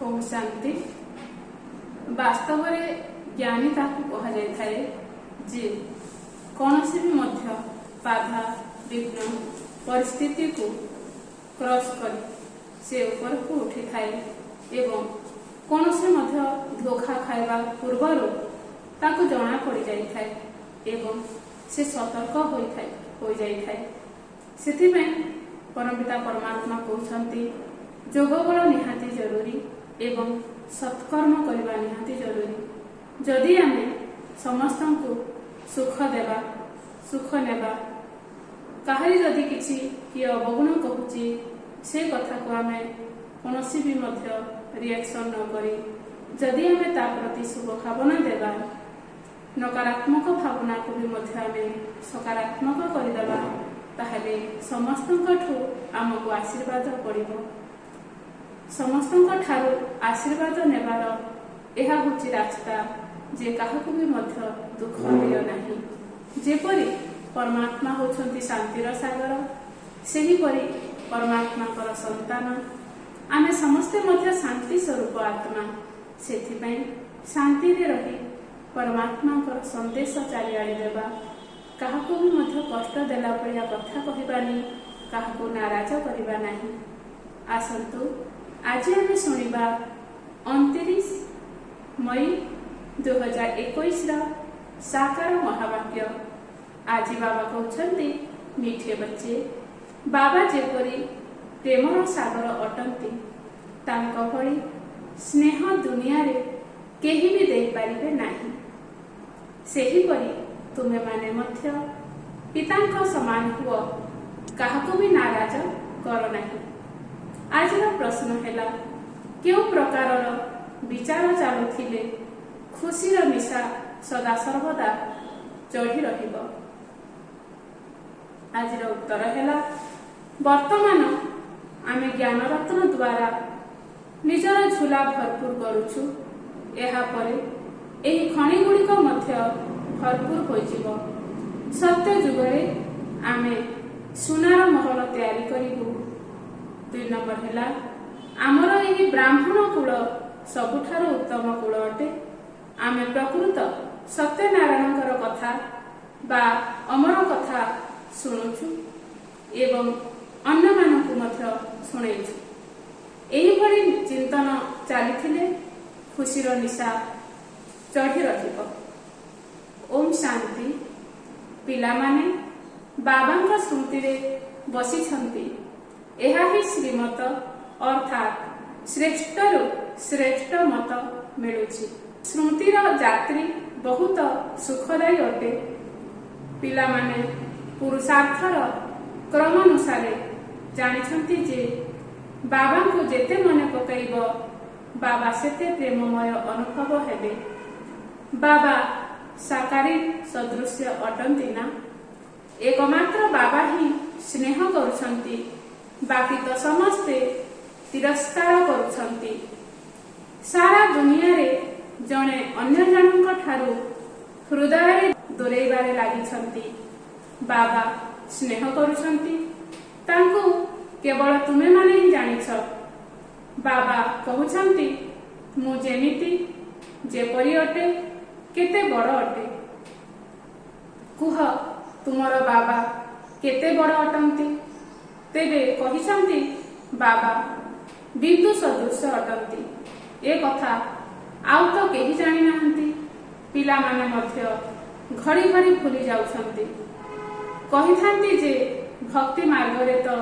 ओम शांति। वास्तव में ज्ञानी ताकू कहा जाए जे कौनसी भी मध्य बाधा विघ्न परिस्थिति को क्रॉस कर से ऊपर को उठी थाए एवं कौनसी मध्य धोखा खाइबा पूर्वर ताकू जना पड़ जाए एवं से सतर्क हो जाए। सेथिପାଇଁ परमपिता परमात्मा कहते जोग बल निहाती जरूरी एवं सत्कर्म करने निहाती जरूरी। जदि आमे समस्त को सुख देवा सुख नेबा कहारी जदि किसी किए अवगुण कहूची से कथा को आमे कौनसी भी मध्य रिएक्शन न करी जदि आमे ता प्रति शुभ भावना देवा नकारात्मक भावना को भी मध्य आमे सकारात्मक करदेवा ताहले समस्त आमको आशीर्वाद पड़िबो। समस्त ठारू आशीर्वाद नेबार यह हूँ रास्ता जे काहाकू भी मध्य दुख दियो नाही। जेपरी परमात्मा होछंती शांतिर सागर सेहीपरि परमात्मा संतान आमे समस्ते मध्य शांति स्वरूप आत्मा। सेथिପାଇଁ शांति रे रही परमात्मा संदेश चारिआड़े देवा काहाकू भी मध्य कष्ट देला पड़िया कथा कहबानी काहाकू नाराज करबा नाही। आसंतु आज आम शुणा 29 मई 2021 साकार महावाक्य। आज बाबा कहते मीठे बच्चे बाबा जेपरी प्रेमर सागर अटंती तांको भली स्नेह दुनिया रे केही भी दे पारिबे नाही। सेहीपरि तुमे माने मध्य पितांको समान हुओ काहाकू भी नाराज कर नाही। आज प्रश्न है क्यों प्रकार विचार चलुथिले खुशीर निशा सदा सर्वदा चढ़ी रहिब। आज उत्तर है वर्तमान आमे ज्ञान रत्न द्वारा निजर झूला भरपूर करुछु एहा परे एही खणी गुड़िक मध्य भरपूर होइजिबो। सत्य जुगरे आमे सुनार महल तैयारी करिबु। 2 नंबर है आमर यही ब्राह्मण कुल सबुठार उत्तम कुल अटे। आमे प्रकृत सत्यनारायण कथा बा अमर कथा शुणुछु एवं अन्य मानकु मध्य शुणेछु। एही भली चिंतन चली खुशीर निशा चढ़ी रहिब। ओम शांति। पिला माने बाबा स्मृति रे बसी छंती। यह ही श्रीमत अर्थात श्रेष्ठरू श्रेष्ठ मत मिलुछि। स्मृतिर यात्री बहुत सुखदायी अटे। पिला माने पुरुषार्थर क्रम अनुसार जानिछंती जे बाबा को जेते मने पकाइब बाबा सेते प्रेममय अनुभव हेबे। बाबा साकारी सदृश अटंती ना। एकमात्र बाबा ही स्नेह करुछंती बाकी तो समस्ते तिरस्कार करुछंती। सारा दुनिया रे जणे अन्य जनक ठारू हृदय दूरेबारे लागिछंती। बाबा स्नेह करुछंती तांकू केवल तुमे माने ही जानिछ। बाबा कहउछंती मु जेमिति जेपरि अटे केते बड़ अटे। कुह तुमर बाबा केते बड़ अटंती। तेबे कहिछंती बाबा बिंदु सदृश अटंती। ए कथा आउ तो केही जानि नाहंती। पिला माने मध्य घड़ी घड़ी भूली जाउछंती। कहिथांती जे भक्ति मार्ग रे तो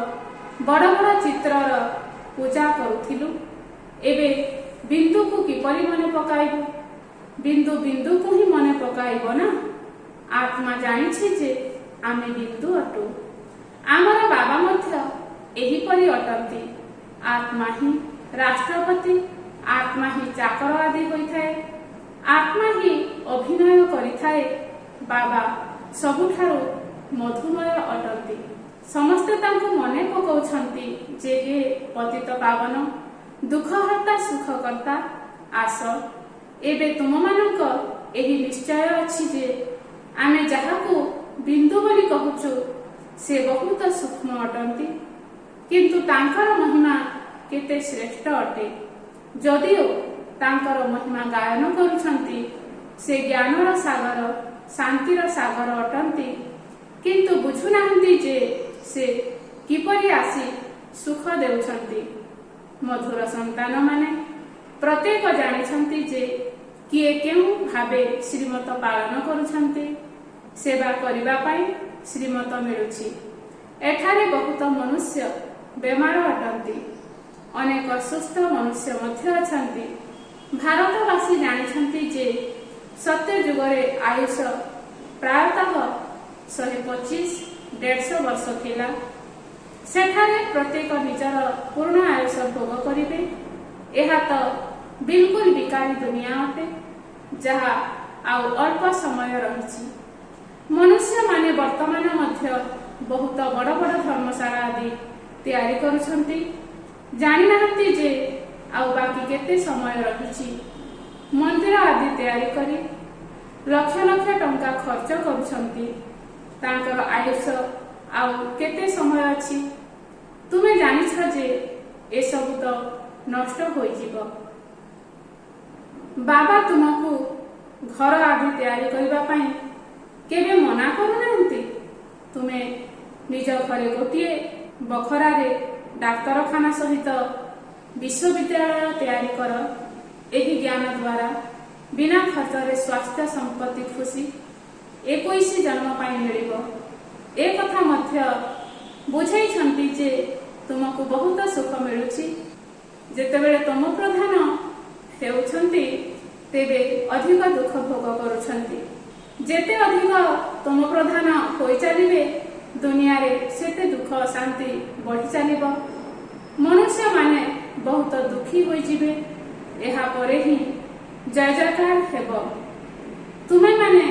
बड़ बड़ चित्रर पूजा करुथिलु एबे बिंदु को किपरि मने पकाइबु। बिंदु बिंदु को ही मने पकाइबो ना। आत्मा जानिछि जे आमे बिंदु अटु। आमर बाबा मध्य एहीपरि अटंती। आत्मा ही राष्ट्रपति आत्मा ही चाकर आदि होइथाए। आत्मा ही अभिनय करिथाए। बाबा सबुठारु मधुमय अटंती। समस्ते तांको मने पकाउछंती जे हे पतित पावन दुखहर्ता सुखकर्ता आस एबे तुममानक एही निश्चय अछि जे आमे जाहाकू बिंदु बोली कहूछु से बहुत सूक्ष्म अटंती किंतु तांकर महिमा केते श्रेष्ठ अटे। ଯଦିଓ ତାଙ୍କର ମହିମା ଗାୟନ କରୁଛନ୍ତି, ସେ ଜ୍ଞାନର ସାଗର, ଶାନ୍ତିର ସାଗର ଅଟନ୍ତି, କିନ୍ତୁ ବୁଝୁନାହାନ୍ତି ଯେ ସେ କିପରି ଆସି ସୁଖ ଦେଉଛନ୍ତି। ମଧୁର ସନ୍ତାନମାନେ ପ୍ରତ୍ୟେକ ଜାଣିଛନ୍ତି ଯେ କିଏ କେଉଁ ଭାବେ ଶ୍ରୀମତ ପାଳନ କରୁଛନ୍ତି। ସେବା କରିବା ପାଇଁ ଶ୍ରୀମତ ମିଳୁଛି। ଏଠାରେ ବହୁତ ମନୁଷ୍ୟ ବେମାର ଅଟନ୍ତି, ଅନେକ ସୁସ୍ଥ ମନୁଷ୍ୟ ମଧ୍ୟ ଅଛନ୍ତି। ଭାରତବାସୀ ଜାଣିଛନ୍ତି ଯେ ସତ୍ୟ ଯୁଗରେ ଆୟୁଷ ପ୍ରାୟତଃ 125-150 ବର୍ଷ ଥିଲା। ସେଠାରେ ପ୍ରତ୍ୟେକ ନିଜର ପୂର୍ଣ୍ଣ ଆୟୁଷ ଭୋଗ କରିବେ। ଏହା ତ ବିଲକୁଲ ବିକାରୀ ଦୁନିଆ ଅଟେ, ଯାହା ଆଉ ଅଳ୍ପ ସମୟ ରହିଛି। ମନୁଷ୍ୟମାନେ ବର୍ତ୍ତମାନ ମଧ୍ୟ ବହୁତ ବଡ଼ ବଡ଼ ଧର୍ମଶାଳା ଆଦି ତିଆରି କରୁଛନ୍ତି। ଜାଣିନାହାନ୍ତି ଯେ ଆଉ ବାକି କେତେ ସମୟ ରହିଛି। ମନ୍ଦିର ଆଦି ତିଆରି କରି ଲକ୍ଷ ଲକ୍ଷ ଟଙ୍କା ଖର୍ଚ୍ଚ କରୁଛନ୍ତି। ତାଙ୍କର ଆୟୁଷ ଆଉ କେତେ ସମୟ ଅଛି? ତୁମେ ଜାଣିଛ ଯେ ଏସବୁ ତ ନଷ୍ଟ ହୋଇଯିବ। ବାବା ତୁମକୁ ଘର ଆଦି ତିଆରି କରିବା ପାଇଁ କେବେ ମନା କରୁନାହାନ୍ତି। ତୁମେ ନିଜ ଘରେ ଗୋଟିଏ ବଖରାରେ ଡାକ୍ତରଖାନା ସହିତ ବିଶ୍ୱବିଦ୍ୟାଳୟ ତିଆରି କର। ଏହି ଜ୍ଞାନ ଦ୍ୱାରା ବିନା ଖର୍ଚ୍ଚରେ ସ୍ୱାସ୍ଥ୍ୟ ସମ୍ପତ୍ତି ଖୁସି 21 ଜନ୍ମ ପାଇଁ ମିଳିବ। ଏ କଥା ମଧ୍ୟ ବୁଝାଇଛନ୍ତି ଯେ ତୁମକୁ ବହୁତ ସୁଖ ମିଳୁଛି। ଯେତେବେଳେ ତମ ପ୍ରଧାନ ହେଉଛନ୍ତି, ତେବେ ଅଧିକ ଦୁଃଖ ଭୋଗ କରୁଛନ୍ତି। ଯେତେ ଅଧିକ ତମ ପ୍ରଧାନ ହୋଇଚାଲିବେ, ଦୁନିଆରେ ସେତେ ଦୁଃଖ ଅଶାନ୍ତି ବଢ଼ି ଚାଲିବ। ମନୁଷ୍ୟମାନେ ବହୁତ ଦୁଃଖୀ ହୋଇଯିବେ। ଏହାପରେ ହିଁ ଜୟ ଜୟକାର ହେବ। ତୁମେମାନେ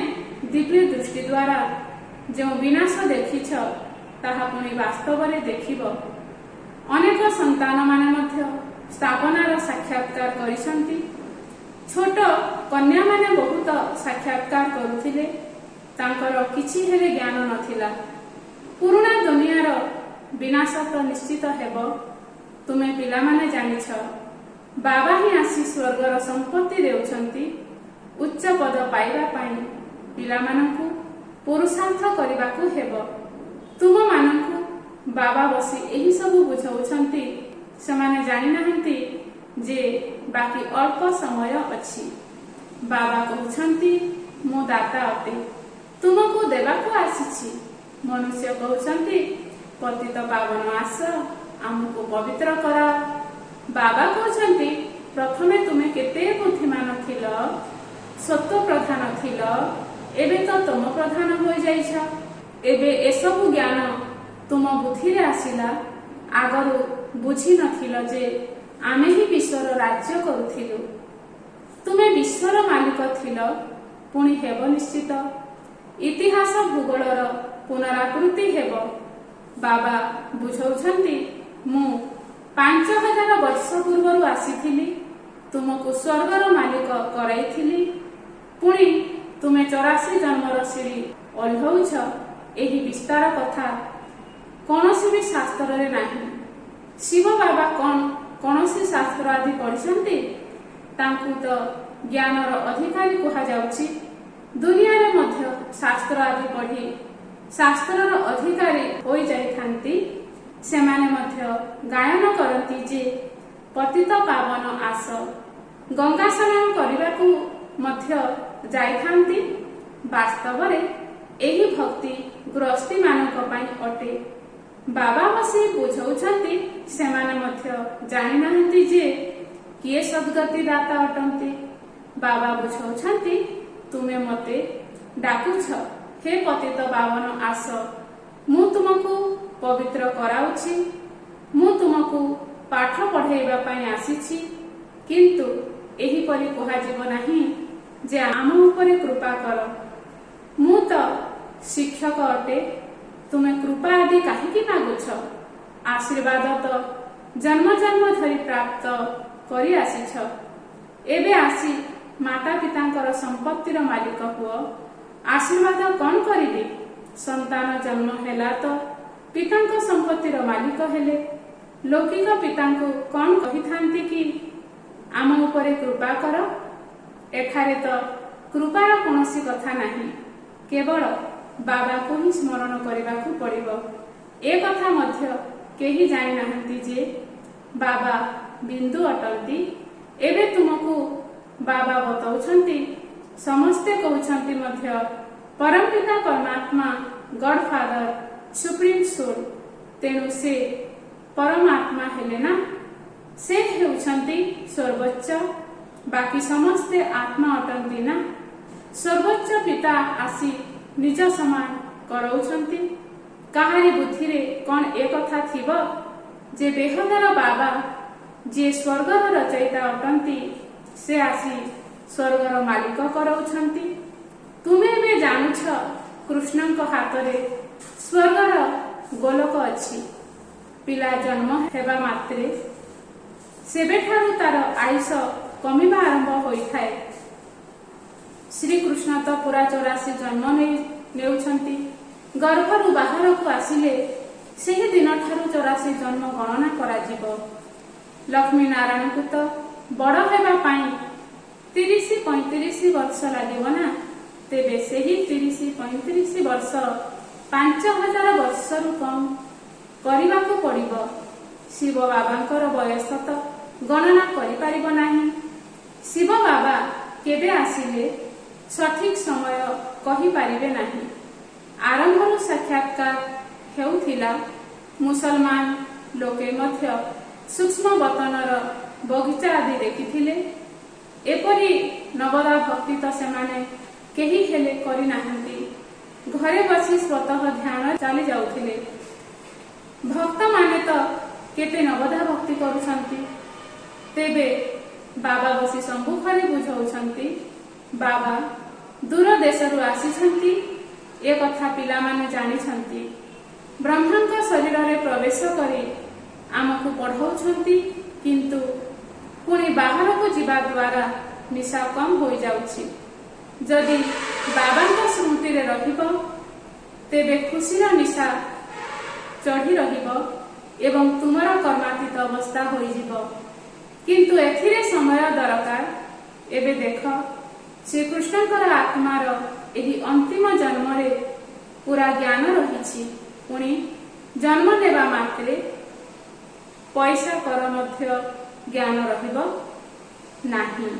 ଦିବ୍ୟ ଦୃଷ୍ଟି ଦ୍ୱାରା ଯେଉଁ ବିନାଶ ଦେଖିଛ, ତାହା ପୁଣି ବାସ୍ତବରେ ଦେଖିବ। ଅନେକ ସନ୍ତାନମାନେ ମଧ୍ୟ ସ୍ଥାପନାର ସାକ୍ଷାତକାର କରିଛନ୍ତି। ଛୋଟ କନ୍ୟାମାନେ ବହୁତ ସାକ୍ଷାତକାର କରୁଥିଲେ। ତାଙ୍କର କିଛି ହେଲେ ଜ୍ଞାନ ନଥିଲା। ପୁରୁଣା ଦୁନିଆର ବିନାଶ ତ ନିଶ୍ଚିତ ହେବ। ତୁମେ ପିଲାମାନେ ଜାଣିଛ, ବାବା ହିଁ ଆସି ସ୍ୱର୍ଗର ସମ୍ପତ୍ତି ଦେଉଛନ୍ତି। ଉଚ୍ଚ ପଦ ପାଇବା ପାଇଁ ପିଲାମାନଙ୍କୁ ପୁରୁଷାର୍ଥ କରିବାକୁ ହେବ। ତୁମମାନଙ୍କୁ ବାବା ବସି ଏହି ସବୁ ବୁଝାଉଛନ୍ତି। ସେମାନେ ଜାଣିନାହାନ୍ତି ଯେ ବାକି ଅଳ୍ପ ସମୟ ଅଛି। ବାବା କହୁଛନ୍ତି, ମୁଁ ଦାତା ଅଟେ, ତୁମକୁ ଦେବାକୁ ଆସିଛି। ମନୁଷ୍ୟ କହୁଛନ୍ତି, ପତିତ ପାବନ ଆସ, ଆମକୁ ପବିତ୍ର କର। ବାବା କହୁଛନ୍ତି, ପ୍ରଥମେ ତୁମେ କେତେ ବୁଦ୍ଧିମାନ ଥିଲ, ସତ୍ୟ ପ୍ରଧାନ ଥିଲ, ଏବେ ତ ତମ ପ୍ରଧାନ ହୋଇଯାଇଛ। ଏବେ ଏସବୁ ଜ୍ଞାନ ତୁମ ବୁଦ୍ଧିରେ ଆସିଲା। ଆଗରୁ ବୁଝି ନଥିଲ ଯେ ଆମେ ହିଁ ବିଶ୍ୱର ରାଜ୍ୟ କରୁଥିଲୁ। ତୁମେ ବିଶ୍ୱର ମାଲିକ ଥିଲ, ପୁଣି ହେବ ନିଶ୍ଚିତ। ଇତିହାସ ଭୂଗୋଳର ପୁନରାବୃତ୍ତି ହେବ। ବାବା ବୁଝାଉଛନ୍ତି, ମୁଁ 5000 ବର୍ଷ ପୂର୍ବରୁ ଆସିଥିଲି, ତୁମକୁ ସ୍ୱର୍ଗର ମାଲିକ କରାଇଥିଲି। ପୁଣି ତୁମେ 84 ଜନ୍ମର ସିଡ଼ି ଓହ୍ଲାଉଛ। ଏହି ବିସ୍ତାର କଥା କୌଣସି ବି ଶାସ୍ତ୍ରରେ ନାହିଁ। ଶିବ ବାବା କ'ଣ କୌଣସି ଶାସ୍ତ୍ର ଆଦି ପଢ଼ିଛନ୍ତି? ତାଙ୍କୁ ତ ଜ୍ଞାନର ଅଧିକାରୀ କୁହାଯାଉଛି। ଦୁନିଆରେ ମଧ୍ୟ ଶାସ୍ତ୍ର ଆଦି ପଢ଼ି ଶାସ୍ତ୍ରର ଅଧିକାରୀ ହୋଇଯାଇଥାନ୍ତି। ସେମାନେ ମଧ୍ୟ ଗାୟନ କରନ୍ତି ଯେ ପତିତ ପାବନ ଆସ। ଗଙ୍ଗା ସ୍ନାନ କରିବାକୁ ମଧ୍ୟ ଯାଇଥାନ୍ତି। ବାସ୍ତବରେ ଏହି ଭକ୍ତି ଗୃହସ୍ଥୀମାନଙ୍କ ପାଇଁ ଅଟେ। ବାବା ବସି ବୁଝାଉଛନ୍ତି, ସେମାନେ ମଧ୍ୟ ଜାଣିନାହାନ୍ତି ଯେ କିଏ ସଦ୍ଗତି ଦାତା ଅଟନ୍ତି। ବାବା ବୁଝାଉଛନ୍ତି, ତୁମେ ମୋତେ ଡାକୁଛ, ହେ ପତିତ ପାବନ ଆସ, ମୁଁ ତୁମକୁ ପବିତ୍ର କରାଉଛି। ମୁଁ ତୁମକୁ ପାଠ ପଢ଼ାଇବା ପାଇଁ ଆସିଛି। କିନ୍ତୁ ଏହିପରି କୁହାଯିବ ନାହିଁ ଯେ ଆମ ଉପରେ କୃପା କର। ମୁଁ ତ ଶିକ୍ଷକ ଅଟେ, ତୁମେ କୃପା ଆଦି କାହିଁକି ମାଗୁଛ? ଆଶୀର୍ବାଦ ତ ଜନ୍ମ ଜନ୍ମ ଧରି ପ୍ରାପ୍ତ କରି ଆସିଛ। ଏବେ ଆସି ମାତା ପିତାଙ୍କର ସମ୍ପତ୍ତିର ମାଲିକ ହୁଅ। ଆଶୀର୍ବାଦ କ'ଣ କରିବି? ସନ୍ତାନ ଜନ୍ମ ହେଲା ତ ପିତାଙ୍କ ସମ୍ପତ୍ତିର ମାଲିକ ହେଲେ। ଲୌକିକ ପିତାଙ୍କୁ କ'ଣ କହିଥାନ୍ତି କି ଉପରେ କୃପା କର। ଏଠାରେ ତ କୃପାର କୌଣସି କଥା ନାହିଁ, କେବଳ ବାବାଙ୍କୁ ହିଁ ସ୍ମରଣ କରିବାକୁ ପଡ଼ିବ। ଏ କଥା ମଧ୍ୟ କେହି ଜାଣିନାହାନ୍ତି ଯେ ବାବା ବିନ୍ଦୁ ଅଟନ୍ତି। ଏବେ ତୁମକୁ ବାବା ବତାଉଛନ୍ତି, ସମସ୍ତେ କହୁଛନ୍ତି ମଧ୍ୟ ପରମପିତା ପରମାତ୍ମା ଗଡଫାଦର ସୁପ୍ରିମ ସୋଲ୍। ତେଣୁ ସେ ପରମାତ୍ମା ହେଲେ ନା, ସେ ହେଉଛନ୍ତି ସର୍ବୋଚ୍ଚ, ବାକି ସମସ୍ତେ ଆତ୍ମା ଅଟନ୍ତି ନା। ସର୍ବୋଚ୍ଚ ପିତା ଆସି ନିଜ ସମାନ କରାଉଛନ୍ତି। କାହାରି ବୁଦ୍ଧିରେ କ'ଣ ଏ କଥା ଥିବ ଯେ ବେହଦର ବାବା ଯିଏ ସ୍ୱର୍ଗର ରଚୟିତା ଅଟନ୍ତି, ସେ ଆସି ସ୍ୱର୍ଗର ମାଲିକ କରାଉଛନ୍ତି? ତୁମେ ଏବେ ଜାଣୁଛ କୃଷ୍ଣଙ୍କ ହାତରେ ସ୍ୱର୍ଗର ଗୋଲକ ଅଛି। ପିଲା ଜନ୍ମ ହେବା ମାତ୍ରେ ସେବେଠାରୁ ତାର ଆୟୁଷ କମିବା ଆରମ୍ଭ ହୋଇଥାଏ। ଶ୍ରୀକୃଷ୍ଣ ତ ପୁରା 84 ଜନ୍ମ ନେଉଛନ୍ତି। ଗର୍ଭରୁ ବାହାରକୁ ଆସିଲେ ସେହି ଦିନଠାରୁ 84 ଜନ୍ମ ଗଣନା କରାଯିବ। ଲକ୍ଷ୍ମୀ ନାରାୟଣଙ୍କୁ ତ ବଡ଼ ହେବା ପାଇଁ 30-35 ବର୍ଷ ଲାଗିବ ନା। ତେବେ ସେହି 30-35 ବର୍ଷ 5000 ବର୍ଷରୁ କମ୍ କରିବାକୁ ପଡ଼ିବ। ଶିବ ବାବାଙ୍କର ବୟସ ତ ଗଣନା କରିପାରିବ ନାହିଁ। ଶିବ ବାବା କେବେ ଆସିଲେ ସଠିକ ସମୟ କହିପାରିବେ ନାହିଁ। ଆରମ୍ଭରୁ ସାକ୍ଷାତକାର ହେଉଥିଲା। ମୁସଲମାନ ଲୋକେ ମଧ୍ୟ ସୂକ୍ଷ୍ମ ବତନର ବଗିଚା ଆଦି ଦେଖିଥିଲେ। ଏପରି ନବଦା ଭକ୍ତି ତ ସେମାନେ କେହି ହେଲେ କରିନାହାନ୍ତି। ଘରେ ବସି ସ୍ୱତଃ ଧ୍ୟାନ ଚାଲି ଯାଉଥିଲେ। ଭକ୍ତମାନେ ତ କେତେ ନବଦା ଭକ୍ତି କରୁଛନ୍ତି। ତେବେ ବାବା ବସି ସମ୍ମୁଖରେ ବୁଝାଉଛନ୍ତି, ବାବା ଦୂର ଦେଶରୁ ଆସିଛନ୍ତି, ଏ କଥା ପିଲାମାନେ ଜାଣିଛନ୍ତି। ବ୍ରହ୍ମାଙ୍କ ଶରୀରରେ ପ୍ରବେଶ କରି ଆମକୁ ପଢ଼ାଉଛନ୍ତି, କିନ୍ତୁ ପୁଣି ବାହାରକୁ ଯିବା ଦ୍ୱାରା ନିଶା କମ୍ ହୋଇଯାଉଛି। ଯଦି ବାବାଙ୍କ ସ୍ମୃତିରେ ରହିବ, ତେବେ ଖୁସିର ନିଶା ଚଢ଼ି ରହିବ ଏବଂ ତୁମର କର୍ମାତୀତ ଅବସ୍ଥା ହୋଇଯିବ। କିନ୍ତୁ ଏଥିରେ ସମୟ ଦରକାର। ଏବେ ଦେଖ, ଶ୍ରୀକୃଷ୍ଣଙ୍କର ଆତ୍ମାର ଏହି ଅନ୍ତିମ ଜନ୍ମରେ ପୁରା ଜ୍ଞାନ ରହିଛି। ପୁଣି ଜନ୍ମ ନେବା ମାତ୍ରେ ପଇସା କର ମଧ୍ୟ ଜ୍ଞାନ ରହିବ ନାହିଁ।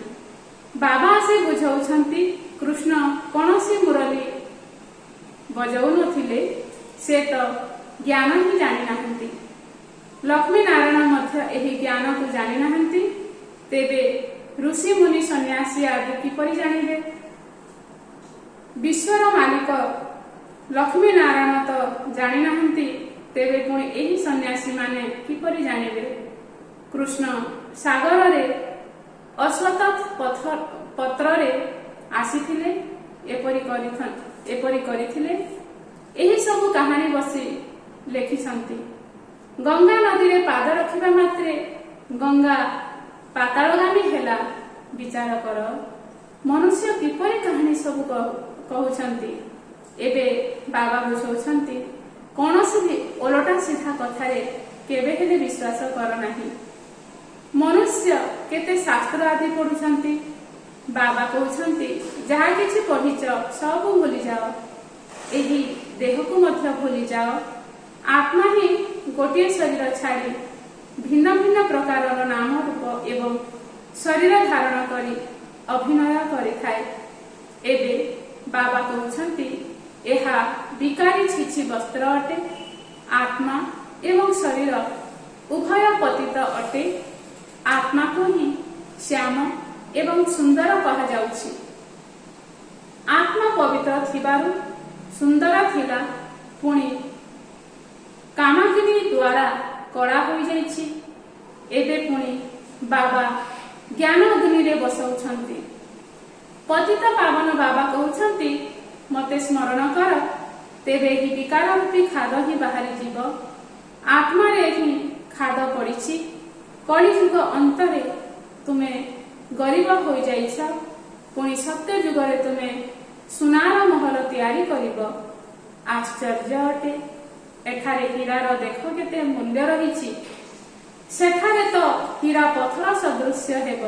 ବାବା ଆସି ବୁଝାଉଛନ୍ତି, କୃଷ୍ଣ କୌଣସି ମୁରଲି ବଜାଉନଥିଲେ, ସେ ତ ଜ୍ଞାନ ହିଁ ଜାଣିନାହାନ୍ତି। ଲକ୍ଷ୍ମୀ ନାରାୟଣ ମଧ୍ୟ ଏହି ଜ୍ଞାନକୁ ଜାଣିନାହାନ୍ତି। ତେବେ ଋଷି ମୁନି ସନ୍ନ୍ୟାସୀ ଆଦି କିପରି ଜାଣିବେ? ବିଶ୍ୱର ମାଲିକ ଲକ୍ଷ୍ମୀ ନାରାୟଣ ତ ଜାଣିନାହାନ୍ତି, ତେବେ ପୁଣି ଏହି ସନ୍ନ୍ୟାସୀମାନେ କିପରି ଜାଣିବେ? କୃଷ୍ଣ ସାଗରରେ ଅଶ୍ୱତ୍ଥ ପତ୍ରରେ ଆସିଥିଲେ, ଏପରି କରିଥିଲେ। ଏହି ସବୁ କାହାଣୀ ବସି ଲେଖିଛନ୍ତି। ଗଙ୍ଗା ନଦୀରେ ପାଦ ରଖିବା ମାତ୍ରେ ଗଙ୍ଗା ପାତାଳଗାମୀ ହେଲା। ବିଚାର କର, ମନୁଷ୍ୟ କିପରି କାହାଣୀ ସବୁ କହୁଛନ୍ତି। ଏବେ ବାବା ବୁଝାଉଛନ୍ତି, କୌଣସି ବି ଓଲଟା ସିଧା କଥାରେ କେବେ ହେଲେ ବିଶ୍ୱାସ କର ନାହିଁ। ମନୁଷ୍ୟ କେତେ ଶାସ୍ତ୍ର ଆଦି ପଢୁଛନ୍ତି। ବାବା କହୁଛନ୍ତି, ଯାହା କିଛି ପଢିଛ ସବୁ ଭୁଲିଯାଅ, ଏହି ଦେହକୁ ମଧ୍ୟ ଭୁଲିଯାଅ। ଆତ୍ମା ହିଁ ଗୋଟିଏ ଶରୀର ଛାଡ଼ି ଭିନ୍ନ ଭିନ୍ନ ପ୍ରକାରର ନାମ ରୂପ ଏବଂ ଶରୀର ଧାରଣ କରି ଅଭିନୟ କରିଥାଏ। ଏବେ ବାବା କହୁଛନ୍ତି, ଏହା ବିକାରୀ ଛିଛି ବସ୍ତ୍ର ଅଟେ। ଆତ୍ମା ଏବଂ ଶରୀର ଉଭୟ ପତିତ ଅଟେ। ଆତ୍ମାକୁ ହିଁ ଶ୍ୟାମ ଏବଂ ସୁନ୍ଦର କୁହାଯାଉଛି। ଆତ୍ମା ପବିତ୍ର ଥିବାରୁ ସୁନ୍ଦର ଥିଲା, ପୁଣି କାମାଗ୍ନି ଦ୍ୱାରା କଳା ହୋଇଯାଇଛି। ଏବେ ପୁଣି ବାବା ଜ୍ଞାନ ଅଗ୍ନିରେ ବସାଉଛନ୍ତି। ପତିତ ପାବନ ବାବା କହୁଛନ୍ତି, ମୋତେ ସ୍ମରଣ କର, ତେବେ ଏହି ବିକାର ରୂପୀ ଖାଦ ହିଁ ବାହାରିଯିବ। ଆତ୍ମାରେ ହିଁ ଖାଦ ପଡ଼ିଛି। କଳିଯୁଗ ଅନ୍ତରେ ତୁମେ ଗରିବ ହୋଇଯାଇଛ, ପୁଣି ସତ୍ୟ ଯୁଗରେ ତୁମେ ସୁନାର ମହଲ ତିଆରି କରିବ। ଆଶ୍ଚର୍ଯ୍ୟ ଅଟେ। ଏଠାରେ ହୀରାର ଦେଖ କେତେ ମୂଲ୍ୟ ରହିଛି। ସେଠାରେ ତ ହୀରା ପଥର ସଦୃଶ୍ୟ ହେବ।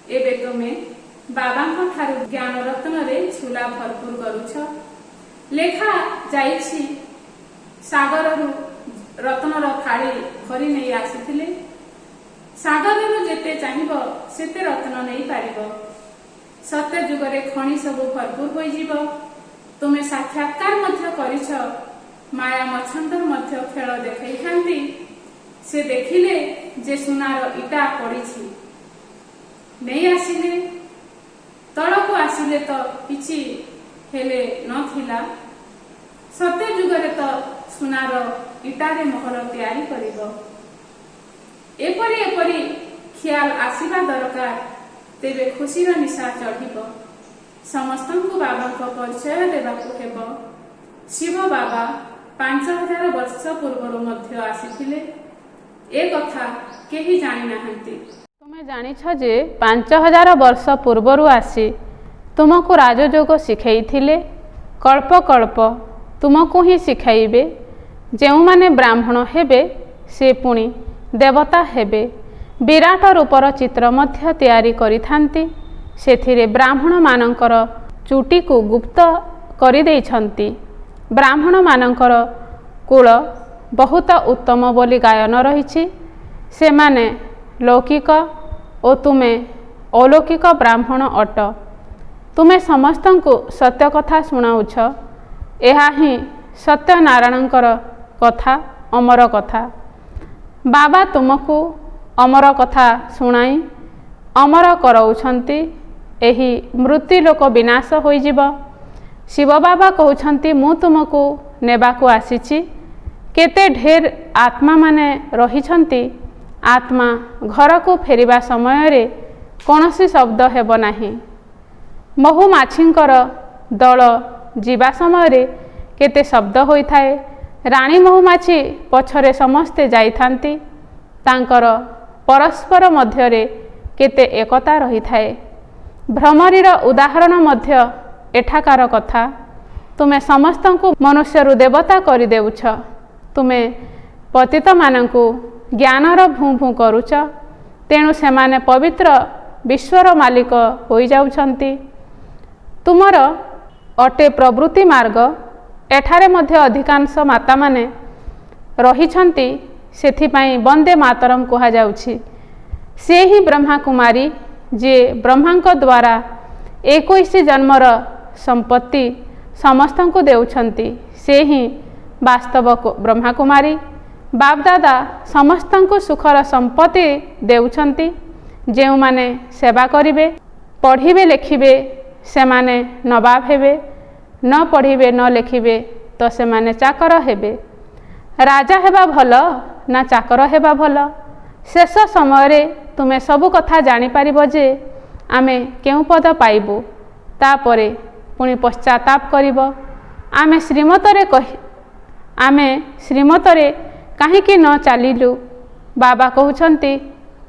एबे तुमे बाबांको ठारू ज्ञान रत्नरे झुला भरपूर करुछ। लेखा जाइछि सागररु रत्नर थाली भरी नहीं आसिथिले। सागररु जेते चाहिब सेते रत्न नहीं पारिब। सत्य जुगरे खଣି सब भरपूर होई जीव। तुमे साक्षात्कार मध्य करिछ। माया मछंदर मध्य खेल देखै थांती। से देखिले जे सुनार इटा पड़िछि नहीं आसिले। तळको आसिले तो किछि हेले नथिला। सत्य जुगरे तो सुनार इटारे महल तैयारी करिब। एपरी एपरी ख्याल आसिबा दरकार। तेबे खुशीर निशा चढ़िब। समस्तंकु बाबांको परिचय देबाकु हेब। शिव बाबा 5000 वर्ष पूर्वरु मध्य आसिथिले। ए कथा केही जानि नाहंती। तुमे जानिछ जे 5000 वर्ष पूर्वरु आसी तुमको राजयोग शिखैथिले। कल्प कल्प तुमको ही शिखाइबे। जेउ माने ब्राह्मण हेबे से पुणी देवता हेबे। विराट रूपर चित्र मध्य तैयारी करिथांती। सेथिरे ब्राह्मण मानकर चुटी को गुप्त करि दैछंती। ब्राह्मण मानकर कुल बहुत उत्तम बोली गायन रहिछि। से माने लौकिक ओ तुमे अलौकिक ब्राह्मण अट। तुमे समस्तंकु सत्य कथा सुनाउछ। एहा ही सत्यनारायणकर कथा अमर कथा। बाबा तुमको अमर कथा सुनाई अमर करौछंती। एही मृत्यु लोक विनाश होई जीव। शिव बाबा कहउछंती मु तुमको नेबाकु आसीछि। केते ढेर आत्मा माने रहिछंती। आत्मा घर को फेरिबा समय रे कोनोसी शब्द हेब नाही। महुमाछींकर दल जीवा समय रे केते शब्द होई थाए। रानी महुमाछी पछरे समस्ते जाइथांती। तांकर परस्पर मध्यरे केते एकता रही थाए। भ्रमरीर उदाहरण मध्य एठाकार कथा। तुमे समस्तंकु मनुष्यरु देवता करि देउछ। तुमे पतित मानंकु ज्ञानर भूं भूं करुच। तेणु सेमाने पवित्र विश्वर मालिक होई जाउछंती। तुमर अटे प्रवृत्ति मार्ग। एठारे मध्य अधिकांश माता माने रहिछंती। सेथिपाई वंदे मातरम कहा जाउछि। से ही ब्रह्मा कुमारी जे ब्रह्मांक द्वारा 21 जन्मर संपत्ति समस्तंकु देउछंती। से ही वास्तव ब्रह्मा कुमारी। बापदादा समस्तंकु सुखर संपत्ति देउछंती। जेउ माने सेवा करिवे पढ़िबे लेखिबे सेमाने नवाब हेबे। न पढ़िबे न लेखिबे तो सेमाने चाकर हेबे। राजा हेबा भल ना चाकर हेबा भल। शेष समय रे तुमे सबु कथा जानि पारिबो जे आमे केउ पद पाइबु। तापरे पुणी पश्चाताप करिबो। आमे श्रीमतरे काहीकि न चालिलु। बाबा कहउछंती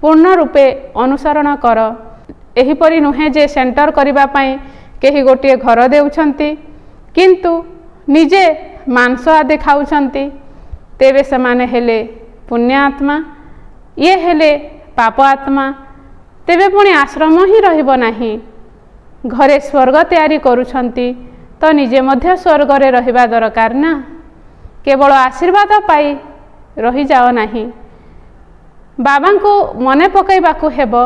पूर्ण रूपे अनुसरण कर। एहिपरि नुहे जे सेंटर करिबा पई केही गोटे घर देउछंती किंतु निजे मांस आदि खाउछंती। तेबे समाने हेले पुण्य आत्मा। ये हेले पाप आत्मा। तेबे पुणी आश्रम ही रहिबो नाही। घरे स्वर्ग तैयारी करुछंती तो निजे मध्य स्वर्ग रे रहिबा दरकार ना। केवल आशीर्वाद पाई रही जाओ नाही। बाबा को मने पकाइबाकु हेबो।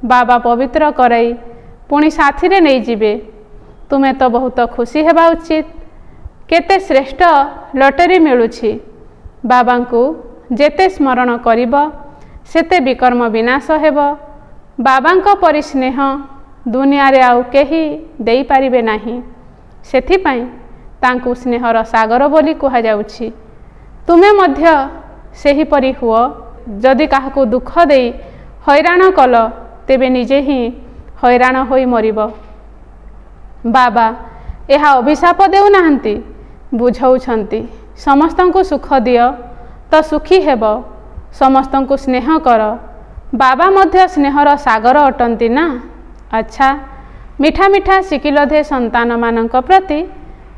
बाबा पवित्र कराई पुणी साथी रे नहीं जिबे। तुमे तो बहुत खुशी हेबा उचित। केते श्रेष्ठ लटरी मिलुछि। बाबा को जेते स्मरण करिब सेते विकर्म विनाश हेबो। बाबा को परि स्नेह दुनिया रे आउ केही देई पारिबे नाही। सेथिपाई तांकु स्नेहर सागर बोली कहा जाउछि। तुमे मध्य सेही परि हुओ। जदि काहाकु दुख देई हैराण कल तेबे निजे ही हैराण होई मरिब। बाबा एहा अभिशाप देउ नाहंती बुझाउछंती। समस्तंकु सुख दियो तो सुखी हेब। समस्तंकु स्नेह कर। बाबा मध्य स्नेहर सागर अटंती ना। अच्छा मिठा मिठा शिकिलधे संतान मानक प्रति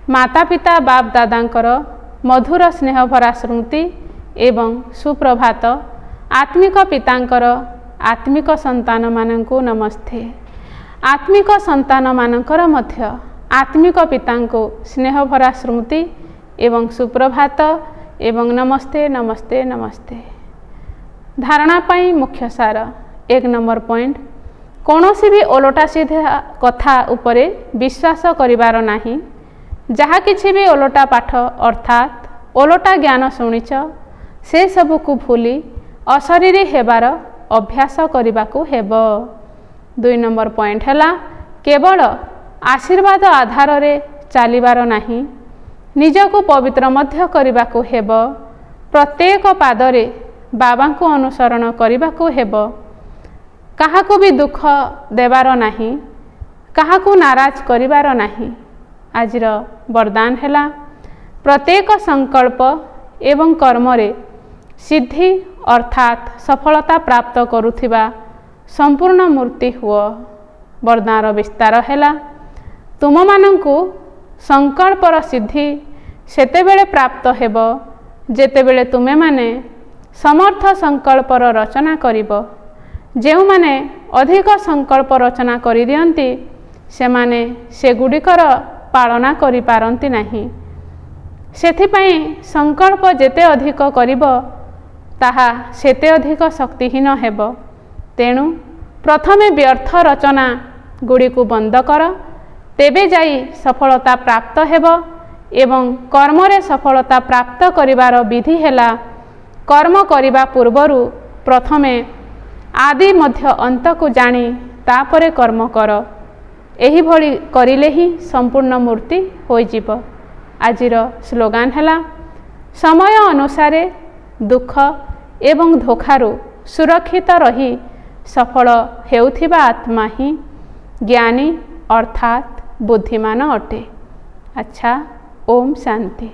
माता पिता बाप दादांकर मधुर स्नेह भरा स्मृति एवं सुप्रभात। आत्मिक पितांकर आत्मिक संतान मानंकु नमस्ते। आत्मिक संतान मानकर मध्य आत्मिक पिता को स्नेह भरा स्मृति एवं सुप्रभात एवं नमस्ते नमस्ते नमस्ते। धारणा पाई मुख्य सार 1 नंबर पॉइंट, कौनसी भी ओलटा सीधा कथा उपरे विश्वास करिवार नाही। जहा किछि भी ओलटा पाठ अर्थात ओलटा ज्ञान शुणिच से सबु को भूली अशरीरी हेबार अभ्यास करिबाकु हेबो। 2 नंबर पॉइंट हैला केवल आशीर्वाद आधार रे चालिबार नाही, निजको पवित्र मध्य करिबाकु हेबो। प्रत्येक पादरे बाबा को अनुसरण करिबाकु हेबो। काहाकु भी दुख देवार नाही, काहाकु नाराज करिवार नाही। आजिर वरदान हैला प्रत्येक संकल्प एवं कर्मरे सिद्धि अर्थात सफलता प्राप्त करुथिबा संपूर्ण मूर्ति हुओ। वरदान विस्तार हैला तुम मानंकु संकल्पर सिद्धि सेतेबेले प्राप्त हेबो जेतेबेले तुमे माने समर्थ संकल्पर रचना करिबो। जेउ माने अधिक संकल्प रचना करि दियंती सेमाने सेगुडिकर पालना करि पारंती नाही। सेथिपई संकल्प जेते अधिक करिबो ताहा सेते अधिक शक्तिहीन हेबो। तेणु प्रथमे व्यर्थ रचना गुड़ी को बंद कर, तेबे जाई सफलता प्राप्त हेबो। एवं कर्मरे सफलता प्राप्त करिवार विधि हेला कर्म करिबा पूर्वरु प्रथमे आदि मध्य अंत को जानी तापरे कर्म कर। एही भली करिले ही संपूर्ण मूर्ति होई जिवो। आजिर स्लोगान हैला समय अनुसारे दुख एवं धोखारु सुरक्षित रही सफल हेउथिबा आत्मा ही ज्ञानी अर्थात बुद्धिमान अटे। अच्छा, ओम शांति।